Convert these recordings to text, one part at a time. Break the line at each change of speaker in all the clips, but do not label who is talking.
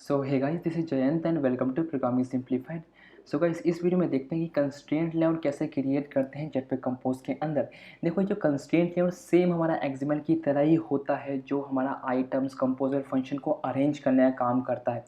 So hey guys, this is Jayant and welcome to programming simplified. So guys, इस video में देखते हैं कि कंस्ट्रेंट लेआउट कैसे क्रिएट करते हैं जेटपैक कंपोज के अंदर। देखो, जो कंस्ट्रेंट लेआउट सेम हमारा एक्सएमएल की तरह ही होता है, जो हमारा आइटम्स कंपोजर फंक्शन को अरेंज करने का काम करता है।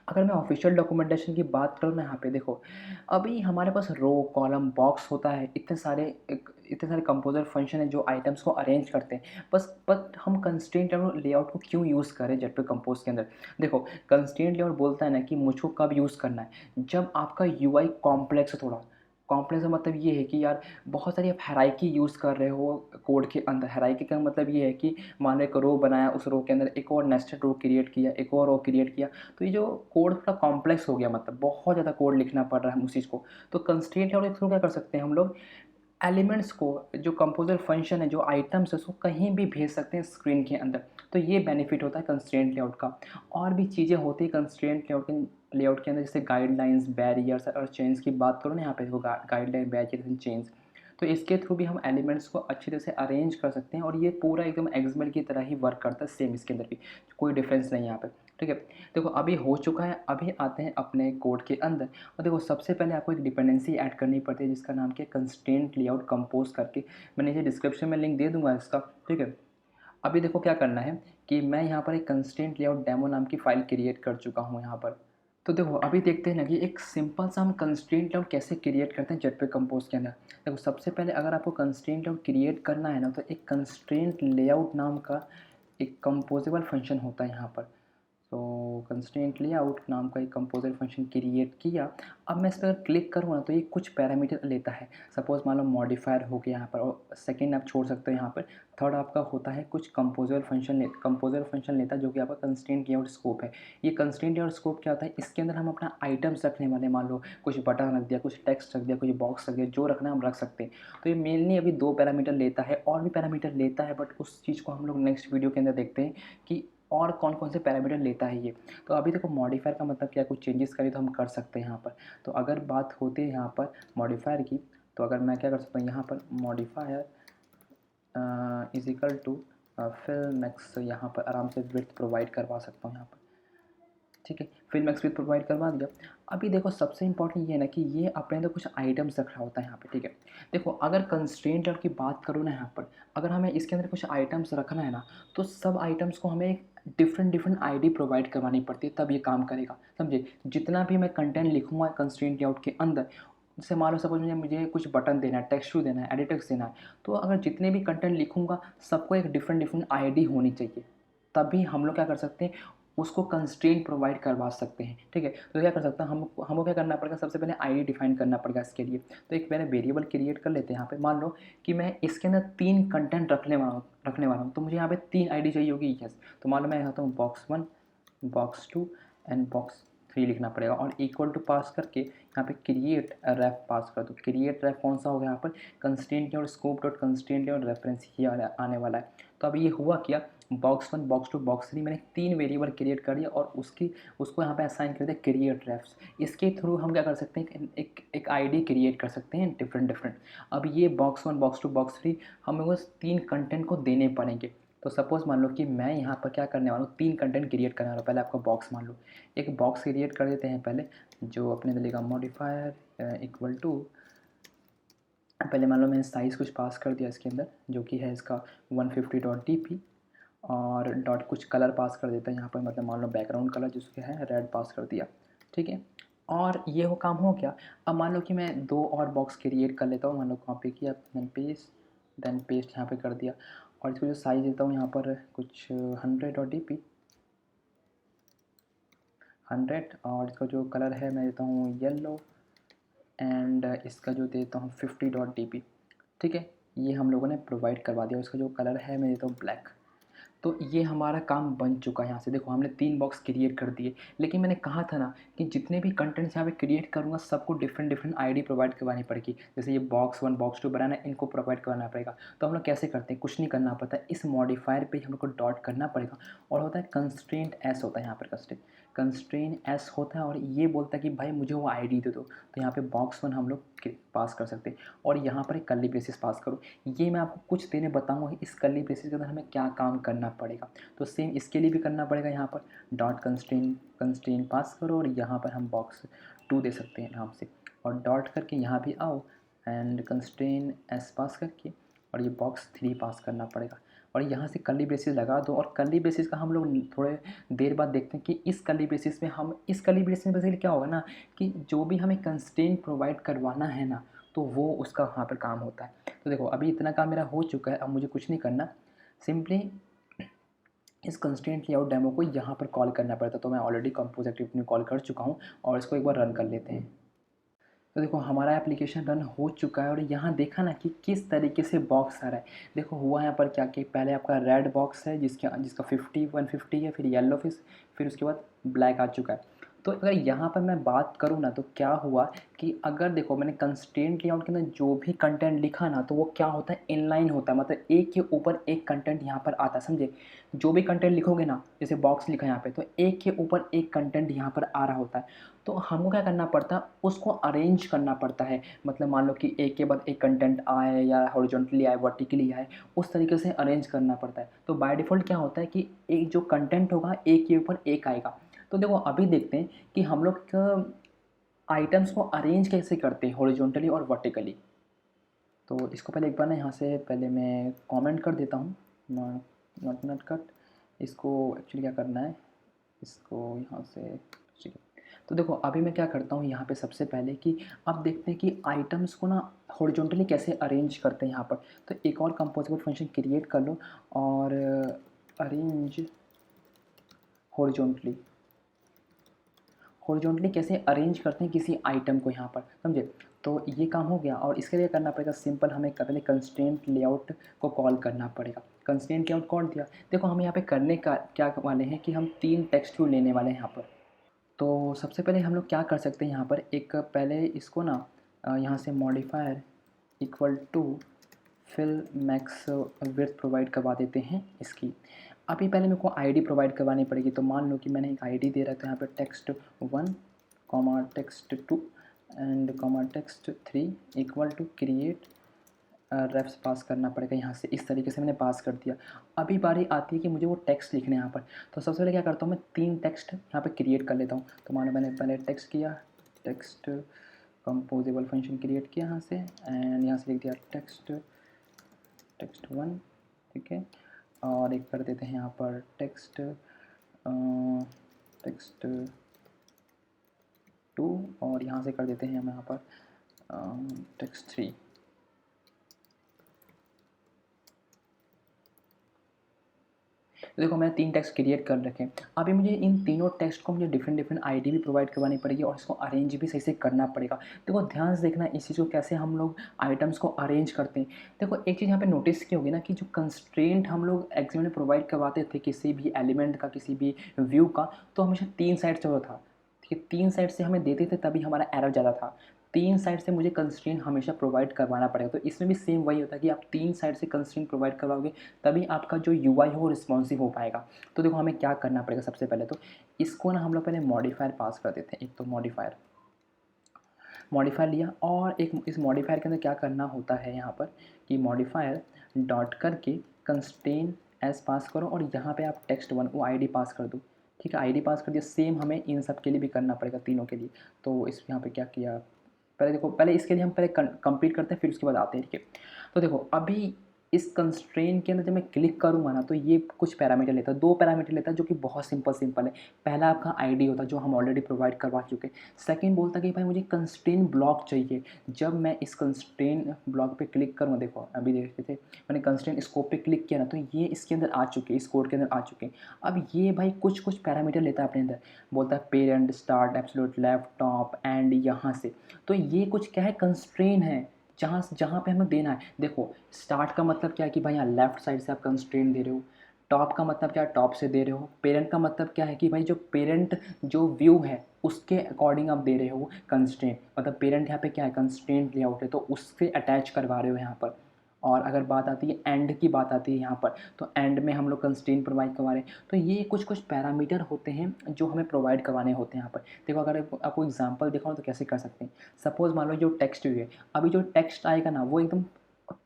अगर मैं ऑफिशियल डॉक्यूमेंटेशन की बात करूँ ना, यहाँ पे देखो, अभी हमारे पास रो कॉलम बॉक्स होता है, इतने सारे कंपोजर फंक्शन है जो आइटम्स को अरेंज करते हैं। बट हम कंस्ट्रेंट लेआउट को क्यों यूज़ करें जेटपैक कंपोज के अंदर? देखो, कंस्ट्रेंट लेआउट बोलता है ना कि मुझको कब यूज़ करना है, जब आपका यूआई कॉम्प्लेक्स है थोड़ा। कॉम्प्लेक्स का मतलब ये है कि यार, बहुत सारी आप हायरार्की यूज़ कर रहे हो कोड के अंदर। हायरार्की का मतलब ये है कि मान लो एक रो बनाया, उस रो के अंदर एक और नेस्टेड रो क्रिएट किया, एक और रो क्रिएट किया, तो ये जो कोड थोड़ा कॉम्प्लेक्स हो गया, मतलब बहुत ज़्यादा कोड लिखना पड़ रहा है उस चीज़ को। तो कंस्ट्रेंट लेआउट के थ्रू क्या कर सकते हैं हम लोग, एलिमेंट्स को, जो कंपोजर फंक्शन है, जो आइटम्स है, उसको कहीं भी भेज सकते हैं स्क्रीन के अंदर। तो ये बेनिफिट होता है कंस्ट्रेंट लेआउट का। और भी चीज़ें होती है कंस्ट्रेंट लेआउट के अंदर, जैसे गाइडलाइंस, बैरियर्स और चेंज की बात करो ना, यहाँ पे देखो गाइडलाइन, बैरियर्स एंड चेंज। तो इसके थ्रू भी हम एलिमेंट्स को अच्छी तरह से अरेंज कर सकते हैं, और ये पूरा एकदम एक्सएमएल की तरह ही वर्क करता है, सेम इसके अंदर भी कोई डिफरेंस नहीं है यहाँ पे। ठीक है, देखो अभी हो चुका है, अभी आते हैं अपने कोड के अंदर। और देखो, सबसे पहले आपको एक डिपेंडेंसी ऐड करनी पड़ती है, जिसका नाम क्या है, कंस्ट्रेंट लेआउट कंपोज करके। मैं नीचे डिस्क्रिप्शन में लिंक दे दूंगा इसका। ठीक है, अभी देखो क्या करना है कि मैं यहाँ पर एक कंस्ट्रेंट लेआउट डेमो नाम की फ़ाइल क्रिएट कर चुका हूँ यहाँ पर। तो देखो, अभी देखते हैं ना कि एक सिंपल सा हम कंस्ट्रेंट लेआउट कैसे क्रिएट करते हैं जेटपैक कंपोज के अंदर। देखो, सबसे पहले अगर आपको कंस्ट्रेंट लेआउट क्रिएट करना है ना, तो एक कंस्ट्रेंट लेआउट नाम का एक कंपोजेबल फंक्शन होता है यहाँ पर। तो कंस्ट्रेंट लेआउट नाम का एक कंपोजर फंक्शन क्रिएट किया। अब मैं इस पर क्लिक करूँ ना, तो ये कुछ पैरामीटर लेता है। सपोज मान लो मॉडिफायर हो गया यहाँ पर, और सेकंड आप छोड़ सकते हो यहाँ पर। थर्ड आपका होता है कुछ कंपोजर फंक्शन लेता है, जो कि आपका कंस्ट्रेंट लेआउट स्कोप है। ये कंस्ट्रेंट लेआउट स्कोप क्या होता है, इसके अंदर हम अपना आइटम्स रखने वाले, मान लो कुछ बटन रख दिया, कुछ टेक्स्ट रख दिया, कुछ बॉक्स रख दिया, जो रखना है हम रख सकते हैं। तो ये मेनली अभी 2 पैरामीटर लेता है, और भी पैरामीटर लेता है, बट उस चीज़ को हम लोग नेक्स्ट वीडियो के अंदर देखते हैं कि और कौन कौन से पैरामीटर लेता है ये। तो अभी देखो, मॉडिफायर का मतलब क्या है, कुछ चेंजेस करें तो हम कर सकते हैं यहाँ पर। तो अगर बात होती है यहाँ पर मॉडिफायर की, तो अगर मैं क्या कर सकता हूँ यहाँ पर, modifier is equal to fill max, यहाँ पर आराम से विड्थ प्रोवाइड करवा सकता हूँ यहाँ पर। ठीक है, फिल मैक्स विड्थ प्रोवाइड करवा दिया। अभी देखो, सबसे इंपॉर्टेंट ये है ना कि ये अपने अंदर कुछ आइटम्स रखा होता है यहाँ पे। ठीक है, देखो अगर कंस्ट्रेंट की बात करूँ ना यहाँ पर, अगर हमें इसके अंदर कुछ आइटम्स रखना है ना, तो सब आइटम्स को हमें एक डिफरेंट डिफरेंट आईडी प्रोवाइड करवानी पड़ती है, तब ये काम करेगा। समझे, जितना भी मैं कंटेंट लिखूंगा कंस्ट्रेंट लेआउट के अंदर, जैसे मान लो सपोज मुझे कुछ बटन देना है, टेक्स्ट देना है, एडिट टेक्स्ट देना है, तो अगर जितने भी कंटेंट लिखूंगा, सबको एक डिफरेंट डिफरेंट आईडी होनी चाहिए। तभी हम लोग क्या कर सकते हैं, उसको कंस्ट्रेंट प्रोवाइड करवा सकते हैं। ठीक है, तो क्या कर सकते हैं, हमको क्या करना पड़ेगा, सबसे पहले आईडी डिफाइन करना पड़ेगा इसके लिए। तो एक मैंने वेरिएबल क्रिएट कर लेते हैं यहाँ पे। मान लो कि मैं इसके अंदर 3 कंटेंट रखने वाला हूँ, तो मुझे यहाँ पे 3 आईडी चाहिए होगी। यस, तो मान लो मैं यहाँ हूँ box 1, box 2 एंड box 3 लिखना पड़ेगा, और इक्वल टू पास करके यहाँ पे क्रिएट रेफ पास कर दो। क्रिएट रेफ कौन सा होगा यहाँ पर, कंस्ट्रेंट और स्कोप डॉट कंस्ट्रेंट और रेफरेंस ही आने वाला है। तो अभी ये हुआ क्या, box 1, box 2, box 3 मैंने 3 वेरिएबल क्रिएट कर दिया, और उसको यहाँ पे असाइन कर दिया क्रिएट रेफ्स। इसके थ्रू हम क्या कर सकते हैं, एक आईडी क्रिएट कर सकते हैं डिफरेंट डिफरेंट। अब ये box 1, box 2, box 3 हमें उस 3 कंटेंट को देने पड़ेंगे। तो सपोज़ मान लो कि मैं यहाँ पर क्या करने वाला हूँ, 3 कंटेंट क्रिएट करने वाला हूँ। पहले आपका बॉक्स मान लो, एक बॉक्स क्रिएट कर देते हैं पहले, जो अपने मिलेगा मॉडिफायर इक्वल टू, पहले मान लो मैंने साइज़ कुछ पास कर दिया इसके अंदर, जो कि है इसका 150.dp, और डॉट कुछ कलर पास कर देता है यहाँ पर, मतलब मान लो बैकग्राउंड कलर जिसके है रेड पास कर दिया। ठीक है, और ये हो काम हो गया। अब मान लो कि मैं 2 और बॉक्स क्रिएट कर लेता हूँ, मान लो कॉपी किया, देन पेस्ट यहाँ पे कर दिया, और इसको जो साइज़ देता हूँ यहाँ पर कुछ 100.dp, 100, और इसका जो कलर है मैं देता हूँ येलो, एंड इसका जो देता हूँ 50.dp। ठीक है, ये हम लोगों ने प्रोवाइड करवा दिया। इसका जो कलर है मैं देता हूँ ब्लैक। तो ये हमारा काम बन चुका है। यहाँ से देखो, हमने 3 बॉक्स क्रिएट कर दिए, लेकिन मैंने कहा था ना कि जितने भी कंटेंट्स यहाँ पे क्रिएट करूँगा, सबको डिफरेंट डिफरेंट आईडी प्रोवाइड करवानी पड़ेगी। जैसे ये box 1, box 2 बनाना है, इनको प्रोवाइड करवाना पड़ेगा। तो हम लोग कैसे करते हैं, कुछ नहीं करना पड़ता है, इस मॉडिफायर पे हम लोग को डॉट करना पड़ेगा, और होता है कंस्ट्रेंट एस, होता है यहाँ पर कंस्ट्रेन एस होता है और ये बोलता है कि भाई मुझे वो आईडी दे दो, तो यहाँ पे बॉक्स 1 हम लोग पास कर सकते हैं और यहाँ पर एक कर्ली ब्रेसेस पास करो। ये मैं आपको कुछ देने बताऊँगा इस कर्ली ब्रेसेस के अंदर हमें क्या काम करना पड़ेगा। तो सेम इसके लिए भी करना पड़ेगा, यहाँ पर डॉट कंस्ट्रेन पास करो और यहाँ पर हम बॉक्स 2 दे सकते हैं आराम से, और डॉट करके यहाँ भी आओ एंड कंस्ट्रेन एस पास करके और ये बॉक्स 3 पास करना पड़ेगा और यहाँ से कर्ली ब्रेसेस लगा दो। और कर्ली ब्रेसेस का हम लोग थोड़े देर बाद देखते हैं कि इस कर्ली ब्रेसेस में बेसिकली क्या होगा ना, कि जो भी हमें कंस्ट्रेंट प्रोवाइड करवाना है ना, तो वो उसका वहाँ पर काम होता है। तो देखो अभी इतना काम मेरा हो चुका है, अब मुझे कुछ नहीं करना, सिंपली इस कंस्ट्रेंट लेआउट डेमो को यहाँ पर कॉल करना पड़ता है। तो मैं ऑलरेडी कंपोज एक्टिविटी में कॉल कर चुका हूँ और इसको एक बार रन कर लेते हैं। तो देखो हमारा एप्लीकेशन रन हो चुका है और यहाँ देखा ना कि किस तरीके से बॉक्स आ रहा है। देखो हुआ यहाँ पर क्या कि पहले आपका रेड बॉक्स है जिसका 150 है, फिर येलो फिर उसके बाद ब्लैक आ चुका है। तो अगर यहाँ पर मैं बात करूँ ना, तो क्या हुआ कि अगर देखो मैंने कंस्ट्रेंट लेआउट के अंदर जो भी कंटेंट लिखा ना, तो वो क्या होता है, इनलाइन होता है, मतलब एक के ऊपर एक कंटेंट यहाँ पर आता है, समझे। जो भी कंटेंट लिखोगे ना, जैसे बॉक्स लिखा है यहाँ पे, तो एक के ऊपर एक कंटेंट यहाँ पर आ रहा होता है। तो हमको क्या करना पड़ता है, उसको अरेंज करना पड़ता है। मतलब मान लो कि एक के बाद एक कंटेंट आए या हॉरिजॉन्टली आए, वर्टिकली आए, उस तरीके से अरेंज करना पड़ता है। तो बाय डिफ़ॉल्ट क्या होता है कि एक जो कंटेंट होगा एक के ऊपर एक आएगा। तो देखो अभी देखते हैं कि हम लोग आइटम्स को अरेंज कैसे करते हैं, हॉरिजॉन्टली और वर्टिकली। तो इसको पहले एक बार ना यहाँ से पहले मैं कमेंट कर देता हूँ, नॉट कट। इसको एक्चुअली क्या करना है, इसको यहाँ से, ठीक है। तो देखो अभी मैं क्या करता हूँ यहाँ पे सबसे पहले कि अब देखते हैं कि आइटम्स को ना हॉरिजॉन्टली कैसे अरेंज करते हैं यहाँ पर। तो एक और कंपोजेबल फंक्शन क्रिएट कर लो और अरेंज हॉरिजॉन्टली कैसे अरेंज करते हैं किसी आइटम को यहाँ पर, समझे। तो ये काम हो गया और इसके लिए करना पड़ेगा सिंपल, हमें पहले कंस्ट्रेंट लेआउट को कॉल करना पड़ेगा। कंस्ट्रेंट लेआउट कॉल दिया, देखो हम यहाँ पे करने का क्या वाले हैं कि हम 3 टेक्स्ट व्यू लेने वाले हैं यहाँ पर। तो सबसे पहले हम लोग क्या कर सकते हैं यहाँ पर, एक पहले इसको ना यहाँ से modifier equal to fill max width provide करवा देते हैं इसकी। अभी पहले मेरे को आईडी प्रोवाइड करवानी पड़ेगी। तो मान लो कि मैंने एक आईडी दे रहा था यहाँ पर text1, text2 and text3 equal to create refs pass करना पड़ेगा यहाँ से। इस तरीके से मैंने पास कर दिया। अभी बारी आती है कि मुझे वो टेक्स्ट लिखने यहाँ पर। तो सबसे पहले क्या करता हूँ, मैं 3 टेक्स्ट यहाँ पे क्रिएट कर लेता हूँ। तो मानो मैंने पहले टेक्स्ट किया, टेक्स्ट कंपोजेबल फंक्शन क्रिएट किया यहाँ से एंड यहाँ से लिख दिया text1, ठीक है। और एक कर देते हैं यहाँ पर text2 और यहाँ से कर देते हैं हम यहाँ पर text3। देखो मैंने 3 टेक्स्ट क्रिएट कर रखे हैं। अभी मुझे इन तीनों टेक्स्ट को मुझे डिफरेंट आईडी भी प्रोवाइड करवानी पड़ेगी और इसको अरेंज भी सही से करना पड़ेगा। देखो ध्यान से देखना इस चीज़ को कैसे हम लोग आइटम्स को अरेंज करते हैं। देखो एक चीज़ यहाँ पे नोटिस की होगी ना कि जो कंस्ट्रेंट हम लोग एक्सएमएल में प्रोवाइड करवाते थे किसी भी एलिमेंट का, किसी भी व्यू का, तो हमेशा 3 साइड से होता था, ठीक है। 3 साइड से हमें देते थे तभी हमारा एरर ज़्यादा था। 3 साइड से मुझे कंस्ट्रेंट हमेशा प्रोवाइड करवाना पड़ेगा। तो इसमें भी सेम वही होता है कि आप 3 साइड से कंस्ट्रेंट प्रोवाइड करवाओगे तभी आपका जो यूआई हो रिस्पॉन्सिव हो पाएगा। तो देखो हमें क्या करना पड़ेगा, सबसे पहले तो इसको ना हम लोग पहले मॉडिफायर पास कर देते हैं। एक तो मॉडिफायर लिया और एक इस मॉडिफायर के अंदर क्या करना होता है यहाँ पर कि मॉडिफायर डॉट करके कंस्ट्रेंट एस पास करो और यहाँ पे आप text1 वो आईडी पास कर दो, ठीक है। आईडी पास कर दिया। सेम हमें इन सब के लिए भी करना पड़ेगा, तीनों के लिए। तो इस यहाँ पे क्या किया, पहले देखो पहले इसके लिए हम पहले कंप्लीट करते हैं फिर उसके बाद आते हैं, ठीक है। तो देखो अभी इस कंस्ट्रेंट के अंदर जब मैं क्लिक करूँगा ना, तो ये कुछ पैरामीटर लेता है, 2 पैरामीटर लेता है जो कि बहुत सिंपल है। पहला आपका आईडी होता है जो हम ऑलरेडी प्रोवाइड करवा चुके हैं। सेकंड बोलता है कि भाई मुझे कंस्ट्रेंट ब्लॉक चाहिए। जब मैं इस कंस्ट्रेंट ब्लॉक पे क्लिक करूँगा, देखो अभी देखते थे मैंने कंस्ट्रेंट स्कोप पे क्लिक किया ना, तो ये इसके अंदर आ चुके हैं, इस कोड के अंदर आ चुके हैं। अब ये भाई कुछ पैरामीटर लेता है अपने अंदर, बोलता है parent, start, absolute left, top and यहाँ से। तो ये कुछ क्या है, कंस्ट्रेंट है जहाँ पे हमें देना है। देखो स्टार्ट का मतलब क्या है कि भाई यहाँ लेफ्ट साइड से आप कंस्ट्रेंट दे रहे हो। टॉप का मतलब क्या है, टॉप से दे रहे हो। पेरेंट का मतलब क्या है कि भाई जो पेरेंट जो व्यू है उसके अकॉर्डिंग आप दे रहे हो कंस्ट्रेंट। मतलब पेरेंट यहाँ पे क्या है, कंस्ट्रेंट लेआउट है, तो उससे अटैच करवा रहे हो यहाँ पर। और अगर बात आती है एंड की, बात आती है यहाँ पर, तो एंड में हम लोग कंस्ट्रेंट प्रोवाइड करवा रहे हैं। तो ये कुछ कुछ पैरामीटर होते हैं जो हमें प्रोवाइड करवाने होते हैं यहाँ पर। देखो अगर आपको एग्जांपल दिखाऊँ तो कैसे कर सकते हैं। सपोज़ मान लो जो टेक्स्ट है, अभी जो टेक्स्ट आएगा ना वो एकदम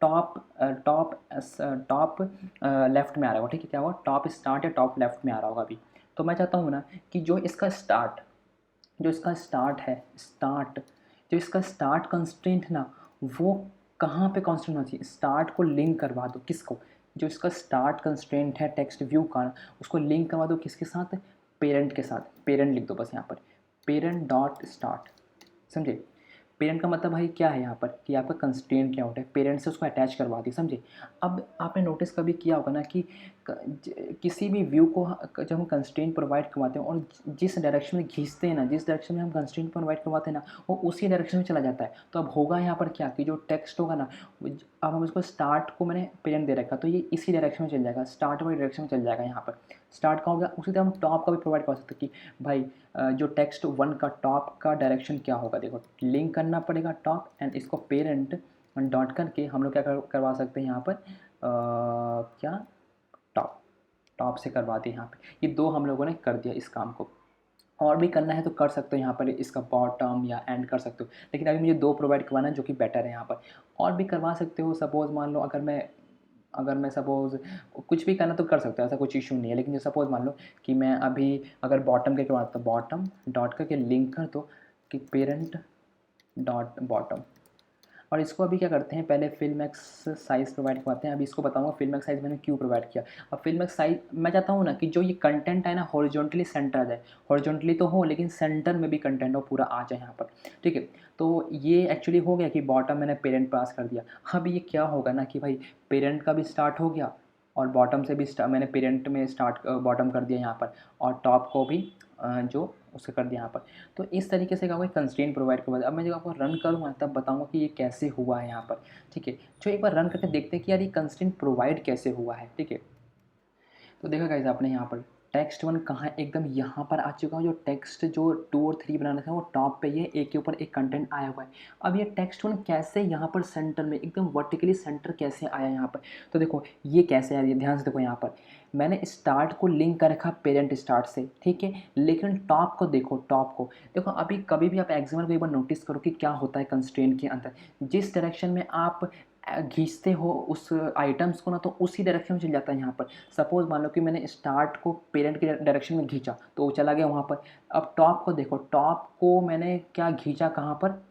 टॉप टॉप टॉप लेफ्ट में आ रहा होगा, ठीक है। क्या होगा, टॉप स्टार्ट या टॉप लेफ्ट में आ रहा होगा अभी। तो मैं चाहता हूँ ना कि जो इसका स्टार्ट है, जो इसका स्टार्ट कंस्ट्रेंट ना, वो कहाँ पे कांस्टेंट होना चाहिए। स्टार्ट को लिंक करवा दो, किसको, जो इसका स्टार्ट कंस्ट्रेंट है टेक्स्ट व्यू का, उसको लिंक करवा दो किसके साथ, पेरेंट के साथ। पेरेंट लिख दो बस यहाँ पर, पेरेंट डॉट स्टार्ट, समझे। पेरेंट का मतलब भाई क्या है यहाँ पर कि आपका कंस्ट्रेंट लेआउट है, पेरेंट से उसको अटैच करवा दी, समझे। अब आपने नोटिस कभी किया होगा ना कि किसी भी व्यू को जब हम कंस्ट्रेंट प्रोवाइड करवाते हैं और जिस डायरेक्शन में खींचते हैं ना, जिस डायरेक्शन में हम कंस्ट्रेंट प्रोवाइड करवाते हैं ना, वो उसी डायरेक्शन में चला जाता है। तो अब होगा यहाँ पर क्या कि जो टेक्स्ट होगा ना, अब हम इसको स्टार्ट को मैंने पेरेंट दे रखा, तो ये इसी डायरेक्शन में चल जाएगा, स्टार्ट वाली डायरेक्शन में चल जाएगा यहाँ पर। स्टार्ट का हो गया, उसी तरह हम टॉप का भी प्रोवाइड कर सकते हैं कि भाई जो टेक्स्ट वन का टॉप का डायरेक्शन क्या होगा। देखो लिंक करना पड़ेगा टॉप एंड इसको पेरेंट डॉट करके हम लोग क्या करवा सकते हैं यहाँ पर क्या, टॉप, टॉप से करवा दिए यहाँ पे। ये दो हम लोगों ने कर दिया इस काम को। और भी करना है तो कर सकते हो यहाँ पर, इसका बॉटम या एंड कर सकते हो, लेकिन अभी मुझे दो प्रोवाइड करवाना है जो कि बेटर है यहाँ पर। और भी करवा सकते हो, सपोज़ मान लो अगर मैं सपोज़ कुछ भी करना तो कर सकते हो, ऐसा कुछ इशू नहीं है। लेकिन जो सपोज़ मान लो कि मैं अभी अगर बॉटम के करवाता तो बॉटम डॉट करके लिंक कर दो कि पेरेंट डॉट बॉटम। और इसको अभी क्या करते हैं, पहले फिल मैक्स साइज़ प्रोवाइड करवाते हैं। अभी इसको बताऊंगा फिल मैक्स साइज़ मैंने क्यों प्रोवाइड किया। अब फिल मैक्स साइज़ मैं चाहता हूँ ना कि जो ये कंटेंट है ना हॉरिजॉन्टली सेंटर आ जाए, हॉरिजॉन्टली तो हो लेकिन सेंटर में भी कंटेंट हो, पूरा आ जाए यहाँ पर, ठीक है। तो ये एक्चुअली हो गया कि बॉटम मैंने पेरेंट पास कर दिया। अब ये क्या होगा ना कि भाई पेरेंट का भी स्टार्ट हो गया और बॉटम से भी मैंने पेरेंट में स्टार्ट बॉटम कर दिया यहाँ पर, और टॉप को भी जो उससे कर दिया यहाँ पर। तो इस तरीके से क्या होगा, कंस्ट्रेंट प्रोवाइड करवा दिया। अब मैं जब आपको रन करूँगा तब बताऊँगा कि ये कैसे हुआ है यहाँ पर, ठीक है। जो एक बार रन करके देखते हैं कि यार ये कंस्ट्रेंट प्रोवाइड कैसे हुआ है, ठीक है। तो देखा गाइस आपने यहाँ पर टेक्स्ट वन कहाँ एकदम यहाँ पर आ चुका है। जो टेक्स्ट जो 2 और 3 बनाना था वो टॉप पे ही है, एक के ऊपर एक कंटेंट आया हुआ है। अब ये टेक्स्ट वन कैसे यहाँ पर सेंटर में एकदम वर्टिकली सेंटर कैसे आया यहाँ पर। तो देखो ये कैसे आया, ये ध्यान से देखो। यहाँ पर मैंने स्टार्ट को लिंक कर रखा पेरेंट स्टार्ट से, ठीक है। लेकिन टॉप को देखो, टॉप को देखो। अभी कभी भी आप एग्जाम्पल को एक बार नोटिस करो कि क्या होता है कंस्ट्रेंट के अंदर, जिस डायरेक्शन में आप खींचते हो उस आइटम्स को ना, तो उसी डायरेक्शन में चल जाता है यहाँ पर। सपोज़ मान लो कि मैंने स्टार्ट को पेरेंट के डायरेक्शन में खींचा तो वो चला गया वहाँ पर। अब टॉप को देखो, टॉप को मैंने क्या खींचा कहाँ पर,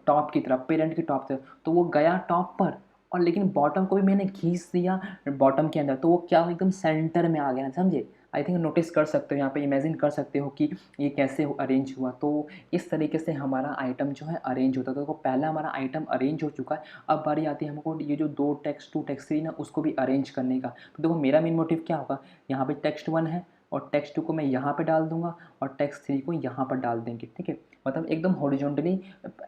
टॉप की तरफ, पेरेंट की टॉप तरफ, तो वो गया टॉप पर। और लेकिन बॉटम को भी मैंने खींच दिया बॉटम के अंदर, तो वो क्या एकदम सेंटर में आ गया ना, समझे। आई थिंक नोटिस कर सकते हो यहाँ पे, इमेजिन कर सकते हो कि ये कैसे अरेंज हुआ। तो इस तरीके से हमारा आइटम जो है अरेंज होता है। तो देखो पहला हमारा आइटम अरेंज हो चुका है। अब बारी आती है हमको ये जो दो टेक्स्ट 2 टेक्स्ट 3 ना उसको भी अरेंज करने का। तो देखो मेरा मेन मोटिव क्या होगा, यहाँ पे टेक्स्ट 1 है और टेक्स्ट 2 को मैं यहाँ पे डाल दूंगा और टेक्स्ट 3 को यहाँ पर डाल देंगे, ठीक है। मतलब एकदम हॉरिजॉन्टली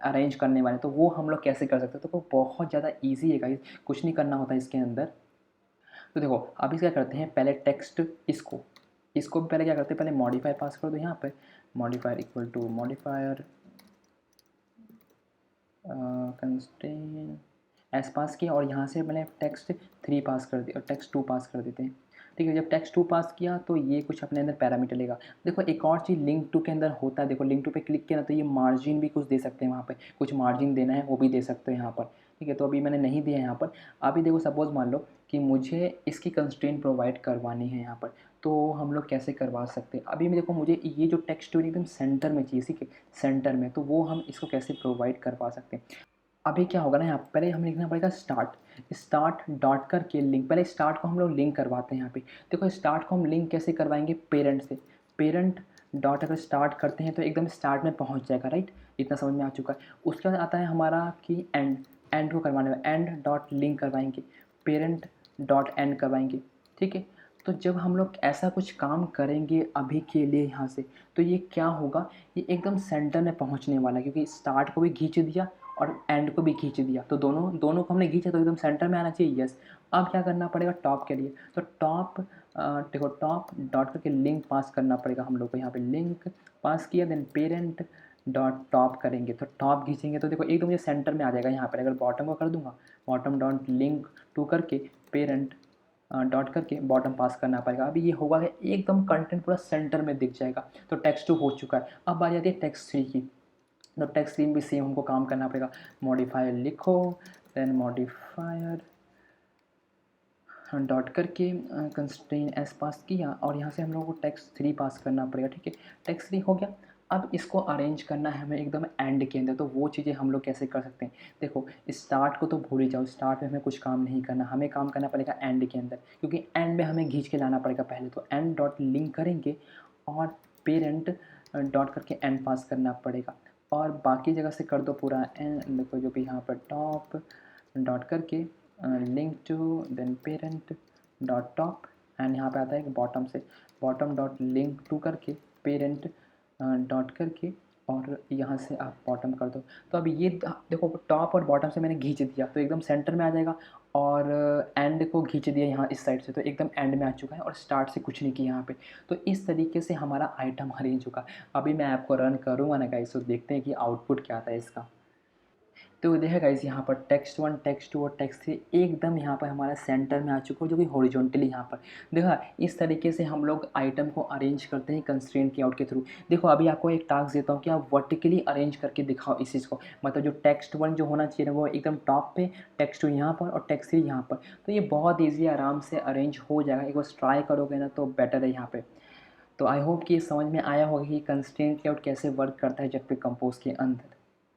अरेंज करने वाले। तो वो हम लोग कैसे कर सकते हैं, तो वो बहुत ज़्यादा ईजी है गाइस, कुछ नहीं करना होता इसके अंदर। तो देखो अभी क्या करते हैं, पहले टेक्स्ट इसको भी पहले क्या करते हैं, पहले मॉडिफायर पास कर दो यहाँ पे, modifier equal to modifier constraints pass किया और यहाँ से मैंने टेक्स्ट 3 पास कर दिया और टेक्स्ट 2 पास कर देते हैं, ठीक है। जब टेक्स्ट 2 पास किया तो ये कुछ अपने अंदर पैरामीटर लेगा। देखो एक और चीज़ लिंक टू के अंदर होता है, देखो लिंक टू पे क्लिक किया ना तो ये मार्जिन भी कुछ दे सकते हैं, वहाँ पे कुछ मार्जिन देना है वो भी दे सकते हैं यहाँ पर, ठीक है। तो अभी मैंने नहीं दिया यहाँ पर। अभी देखो सपोज़ मान लो कि मुझे इसकी कंस्ट्रेंट प्रोवाइड करवानी है यहाँ पर, तो हम लोग कैसे करवा सकते हैं। अभी मैं देखो मुझे ये जो टेक्स्ट एकदम सेंटर में चाहिए, ठीक है, सेंटर में, तो वो हम इसको कैसे प्रोवाइड करवा सकते हैं। अभी क्या होगा ना, यहाँ पहले हमें लिखना पड़ेगा स्टार्ट डॉट करके लिंक। पहले स्टार्ट को हम लोग लिंक करवाते हैं यहाँ पे। देखो स्टार्ट को हम लिंक कैसे करवाएंगे, पेरेंट से। पेरेंट डॉट अगर स्टार्ट करते हैं तो एकदम स्टार्ट में पहुँच जाएगा, राइट। इतना समझ में आ चुका है। उसके बाद आता है हमारा कि एंड को करवाने में एंड डॉट लिंक करवाएंगे, पेरेंट डॉट एंड करवाएंगे, ठीक है। तो जब हम लोग ऐसा कुछ काम करेंगे अभी के लिए यहाँ से, तो ये क्या होगा, ये एकदम सेंटर में पहुँचने वाला है, क्योंकि स्टार्ट को भी खींच दिया और एंड को भी खींच दिया। तो दोनों दोनों को हमने खींचा तो एकदम सेंटर में आना चाहिए, यस। अब क्या करना पड़ेगा टॉप के लिए, तो टॉप टॉप डॉट करके लिंक पास करना पड़ेगा हम लोग को। यहाँ पे लिंक पास किया, देन पेरेंट डॉट टॉप करेंगे तो टॉप खींचेंगे तो देखो एकदम ये सेंटर में आ जाएगा यहाँ पर। अगर बॉटम का कर दूंगा, बॉटम डॉट लिंक टू करके पेरेंट डॉट करके बॉटम पास करना पड़ेगा। अभी ये होगा कि एकदम कंटेंट पूरा सेंटर में दिख जाएगा। तो टेक्स्ट 2 हो चुका है। अब आ जाती है टेक्स्ट 3 की। तो टेक्स्ट 3 भी सेम हमको काम करना पड़ेगा। मॉडिफायर लिखो, देन मॉडिफायर डॉट करके कंस्ट्रेन एस पास किया और यहाँ से हम लोगों को टेक्स्ट 3 पास करना पड़ेगा। ठीक है, टेक्स्ट 3 हो गया। अब इसको अरेंज करना है हमें एकदम एंड के अंदर। तो वो चीज़ें हम लोग कैसे कर सकते हैं, देखो स्टार्ट को तो भूल ही जाओ, स्टार्ट में हमें कुछ काम नहीं करना, हमें काम करना पड़ेगा एंड के अंदर, क्योंकि एंड में हमें खींच के लाना पड़ेगा पहले। तो एंड डॉट लिंक करेंगे और पेरेंट डॉट करके एंड पास करना पड़ेगा। और बाकी जगह से कर दो पूरा एंड, देखो जो भी यहाँ पर टॉप डॉट करके link to then parent dot top and यहाँ पे आता है कि बॉटम से बॉटम डॉट लिंक टू करके पेरेंट डॉट करके और यहाँ से आप बॉटम कर दो। तो अब ये देखो टॉप और बॉटम से मैंने खींच दिया तो एकदम सेंटर में आ जाएगा। और एंड को खींच दिया यहाँ इस साइड से तो एकदम एंड में आ चुका है और स्टार्ट से कुछ नहीं किया यहाँ पे। तो इस तरीके से हमारा आइटम अरेंज होगा। अभी मैं आपको रन करूँगा ना गाइस, तो देखते हैं कि आउटपुट क्या आता है इसका। तो देखिए गाइस यहाँ पर टेक्स्ट 1 टेक्स्ट 2 और टेक्स्ट 3 एकदम यहाँ पर हमारा सेंटर में आ चुका है, जो कि हॉरिजॉन्टली यहाँ पर देखा। इस तरीके से हम लोग आइटम को अरेंज करते हैं कंस्ट्रेंट की आउट के थ्रू। देखो अभी आपको एक टास्क देता हूँ कि आप वर्टिकली अरेंज करके दिखाओ इस चीज़ को। मतलब जो टेक्स्ट 1 जो होना चाहिए ना वो एकदम टॉप पे, टेक्स्ट 2 यहाँ पर और टेक्स्ट 3 यहाँ पर। तो ये बहुत ईजी आराम से अरेंज हो जाएगा। एक बार ट्राई करोगे ना तो बेटर है यहाँ पर। तो आई होप कि समझ में आया होगा कि कंस्ट्रेंट लेआउट कैसे वर्क करता है जब पे कंपोज के अंदर।